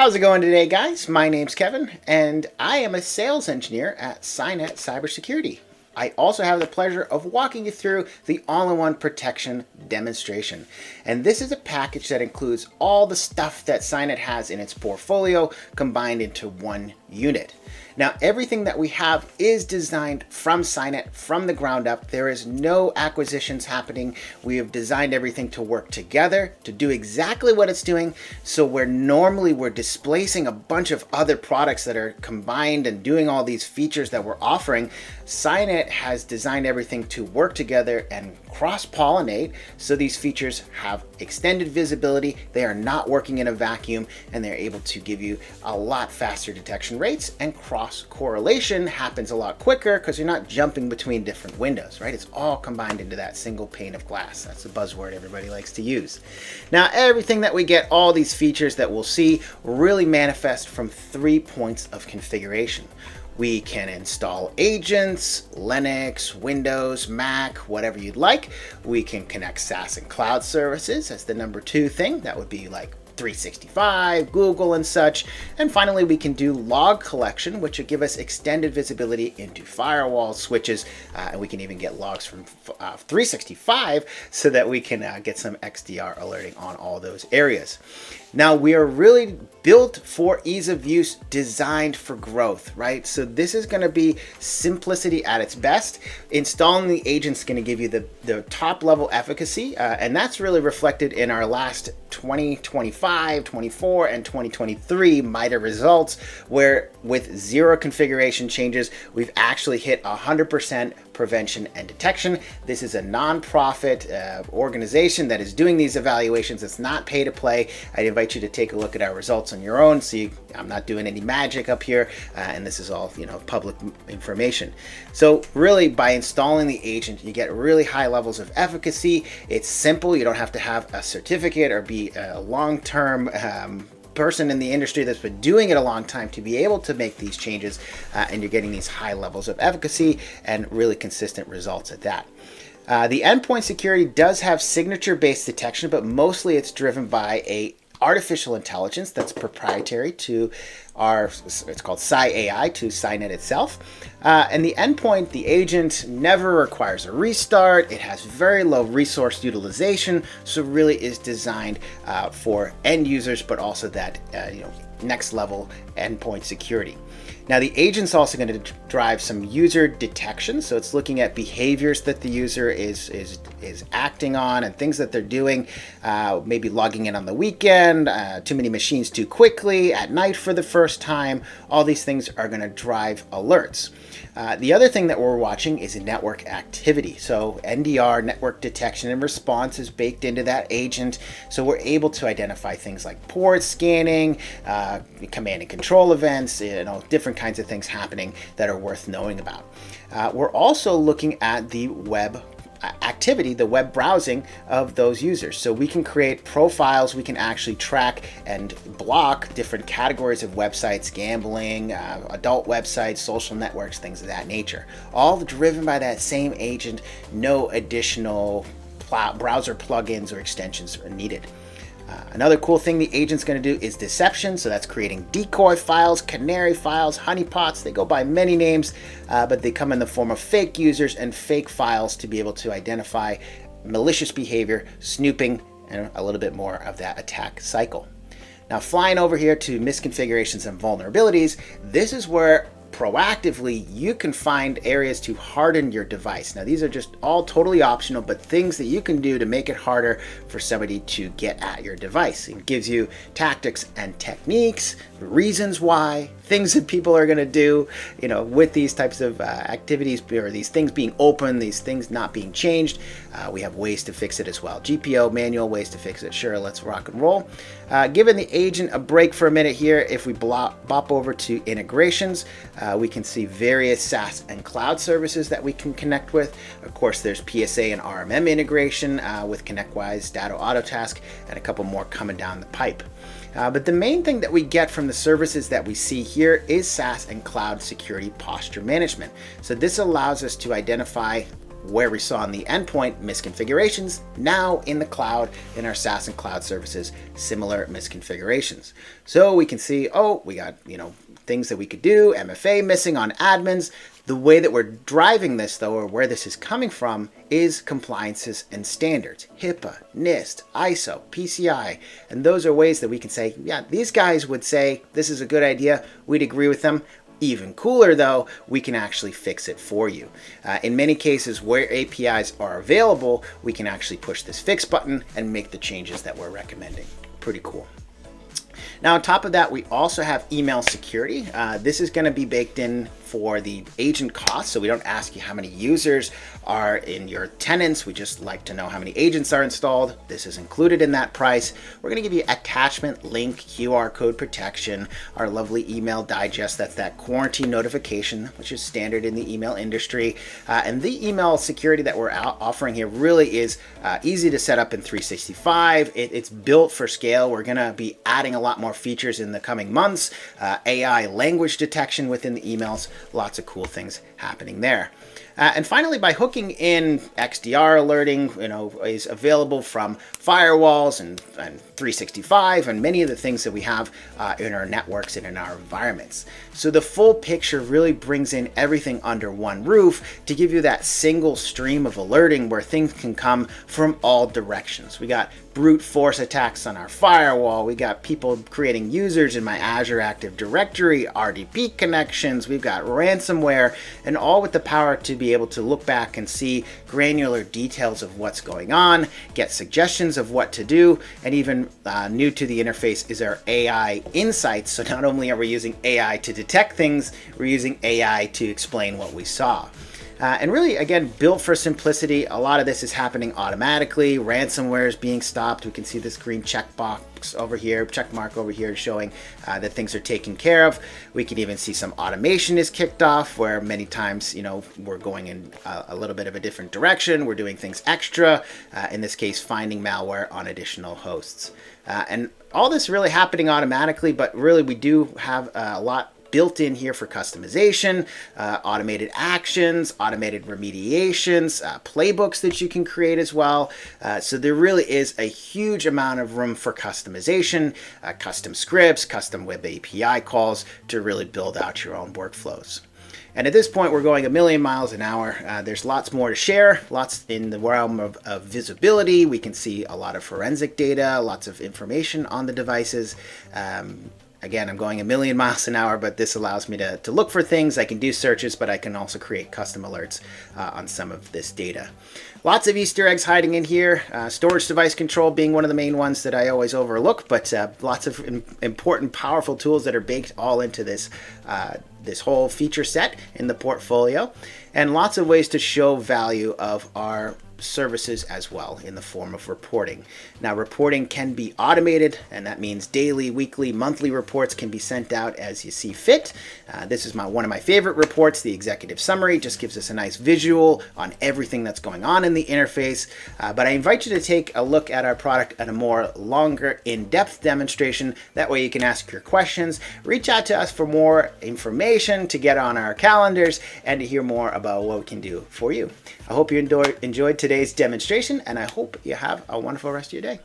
How's it going today, guys? My name's Kevin, and I am a sales engineer at Cynet Cybersecurity. I also have the pleasure of walking you through the all-in-one protection demonstration. And this is a package that includes all the stuff that Cynet has in its portfolio combined into one unit. Now, everything that we have is designed from Cynet from the ground up. There is no acquisitions happening. We have designed everything to work together to do exactly what it's doing. So where normally we're displacing a bunch of other products that are combined and doing all these features that we're offering, Cynet has designed everything to work together and cross-pollinate, so these features have extended visibility, they are not working in a vacuum, and they're able to give you a lot faster detection rates, and cross-correlation happens a lot quicker because you're not jumping between different windows, right? It's all combined into that single pane of glass. That's a buzzword everybody likes to use. Now, everything that we get, all these features that we'll see, really manifest from 3 points of configuration. We can install agents, Linux, Windows, Mac, whatever you'd like. We can connect SaaS and cloud services as the number 2 thing. That would be like 365, Google and such. And finally, we can do log collection, which will give us extended visibility into firewalls, switches, and we can even get logs from 365 so that we can get some XDR alerting on all those areas. Now, we are really built for ease of use, designed for growth, right? So this is going to be simplicity at its best. Installing the agent's going to give you the top level efficacy, and that's really reflected in our last 2025, 24, and 2023 MITRE results, where with 0 configuration changes, we've actually hit 100% prevention and detection. This is a non-profit organization that is doing these evaluations. It's not pay to play. I invite you to take a look at our results on your own. See, I'm not doing any magic up here, and this is all public information. So really, by installing the agent, you get really high levels of efficacy. It's simple. You don't have to have a certificate or be a long-term person in the industry that's been doing it a long time to be able to make these changes, and you're getting these high levels of efficacy and really consistent results at that. The endpoint security does have signature-based detection, but mostly it's driven by a artificial intelligence that's proprietary to it's called AI to Cynet itself. And the endpoint, the agent, never requires a restart. It has very low resource utilization, so really is designed for end users, but also that next level endpoint security. Now, the agent's also going to drive some user detection, so it's looking at behaviors that the user is acting on and things that they're doing, maybe logging in on the weekend, too many machines too quickly, at night for the first time. All these things are going to drive alerts. The other thing that we're watching is network activity. So NDR, network detection and response, is baked into that agent. So we're able to identify things like port scanning, command and control events, different kinds of things happening that are worth knowing about. We're also looking at the web activity, the web browsing of those users. So we can create profiles, we can actually track and block different categories of websites, gambling, adult websites, social networks, things of that nature. All driven by that same agent, no additional browser plugins or extensions are needed. Another cool thing the agent's going to do is deception. So that's creating decoy files, canary files, honeypots. They go by many names, but they come in the form of fake users and fake files to be able to identify malicious behavior, snooping, and a little bit more of that attack cycle. Now, flying over here to misconfigurations and vulnerabilities, this is where proactively you can find areas to harden your device. Now, these are just all totally optional, but things that you can do to make it harder for somebody to get at your device. It gives you tactics and techniques, reasons why, things that people are going to do, with these types of activities, or these things being open, these things not being changed. We have ways to fix it as well. GPO, manual ways to fix it. Sure, let's rock and roll. Giving the agent a break for a minute here, if we bop over to integrations, we can see various SaaS and cloud services that we can connect with. Of course, there's PSA and RMM integration with ConnectWise, Datto Autotask, and a couple more coming down the pipe. But the main thing that we get from the services that we see here is SaaS and cloud security posture management. So this allows us to identify where we saw on the endpoint misconfigurations, now in the cloud, in our SaaS and cloud services, similar misconfigurations. So we can see, oh, we got, things that we could do, MFA missing on admins. The way that we're driving this, though, or where this is coming from, is compliances and standards. HIPAA, NIST, ISO, PCI. And those are ways that we can say, yeah, these guys would say this is a good idea. We'd agree with them. Even cooler, though, we can actually fix it for you. In many cases where APIs are available, we can actually push this fix button and make the changes that we're recommending. Pretty cool. Now, on top of that, we also have email security. This is going to be baked in for the agent cost, so we don't ask you how many users are in your tenants. We just like to know how many agents are installed. This is included in that price. We're going to give you attachment, link, QR code protection, our lovely email digest. That's that quarantine notification, which is standard in the email industry. And the email security that we're offering here really is easy to set up in 365. It's built for scale. We're going to be adding a lot more features in the coming months. AI language detection within the emails. Lots of cool things happening there. And finally, by hooking in XDR alerting, is available from firewalls and 365 and many of the things that we have in our networks and in our environments. So the full picture really brings in everything under one roof to give you that single stream of alerting where things can come from all directions. We got brute force attacks on our firewall. We got people creating users in my Azure Active Directory, RDP connections. We've got ransomware, and all with the power to be able to look back and see granular details of what's going on, get suggestions of what to do, and even new to the interface is our AI insights. So not only are we using AI to detect things, we're using AI to explain what we saw. And really, again, built for simplicity. A lot of this is happening automatically. Ransomware is being stopped. We can see this green checkbox over here, check mark over here showing that things are taken care of. We can even see some automation is kicked off where many times, we're going in a little bit of a different direction. We're doing things extra, in this case, finding malware on additional hosts. And all this really happening automatically, but really we do have a lot built in here for customization, automated actions, automated remediations, playbooks that you can create as well. So there really is a huge amount of room for customization, custom scripts, custom web API calls to really build out your own workflows. And at this point, we're going a million miles an hour. There's lots more to share, lots in the realm of visibility. We can see a lot of forensic data, lots of information on the devices. Again, I'm going a million miles an hour, but this allows me to look for things. I can do searches, but I can also create custom alerts on some of this data. Lots of Easter eggs hiding in here. Storage device control being one of the main ones that I always overlook, but lots of important, powerful tools that are baked all into this this whole feature set in the portfolio, and lots of ways to show value of our services as well in the form of reporting. Now, reporting can be automated, and that means daily, weekly, monthly reports can be sent out as you see fit. This is one of my favorite reports. The executive summary just gives us a nice visual on everything that's going on in the interface. But I invite you to take a look at our product at a more longer, in-depth demonstration. That way you can ask your questions, reach out to us for more information, to get on our calendars, and to hear more about what we can do for you. I hope you enjoyed today's demonstration, and I hope you have a wonderful rest of your day.